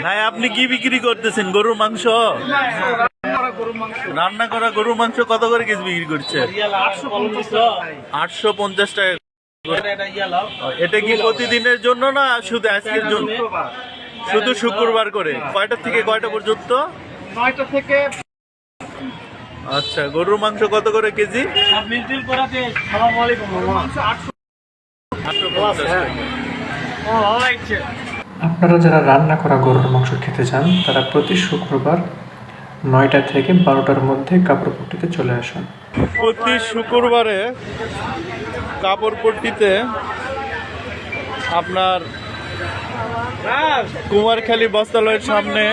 ভাই আপনি কি বিক্রি করতেছেন? গরুর মাংস, রান্না করা গরুর মাংস কত করে কেজি বিক্রি করছে? 850 টাকা। এটা কি প্রতিদিনের জন্য না শুধু আজকের জন্য? শুধু শুক্রবার করে কয়টা থেকে কয়টা পর্যন্ত? 9টা থেকে। আচ্ছা, গরুর মাংস কত করে কেজি? আপনারা যারা রান্না করা গরুর মাংস খেতে চান তারা প্রতি শুক্রবার 9টা থেকে 12টার মধ্যে কাপড়পট্টিতে চলে আসুন। প্রতি শুক্রবারে কাপড়পট্টিতে আপনার কুমারখালী বস্ত্রালয়ের সামনে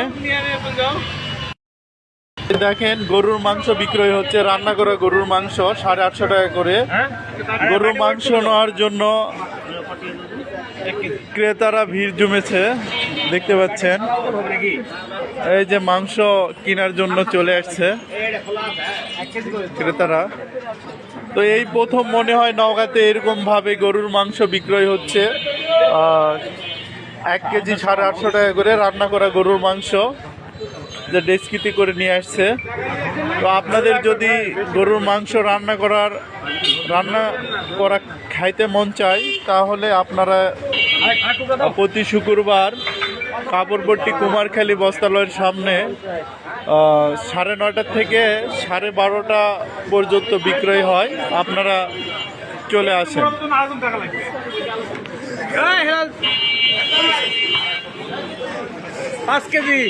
দেখেন গরুর মাংস বিক্রয় হচ্ছে। রান্না করা গরুর মাংস 850 টাকা করে। গরুর মাংস নেওয়ার জন্য ক্রেতারা ভিড় জমেছে, দেখতে পাচ্ছেন। এই যে মাংস কেনার জন্য চলে আসছে ক্রেতারা। তো এই প্রথম মনে হয় নওগাঁতে এরকম ভাবে গরুর মাংস বিক্রয় হচ্ছে। 1 কেজি 850 টাকা করে রান্না করা গরুর মাংস, যে ডেস্কিতে করে নিয়ে আসছে। তো আপনাদের যদি গরুর মাংস রান্না করা খাইতে মন চায় তাহলে আপনারা প্রতি শুক্রবার কাপড়পট্টি কুমারখালী বস্ত্রালয়ের সামনে 9:30 থেকে 12:30 পর্যন্ত বিক্রয় হয়। আপনারা চলে আসেন। 5 কেজি।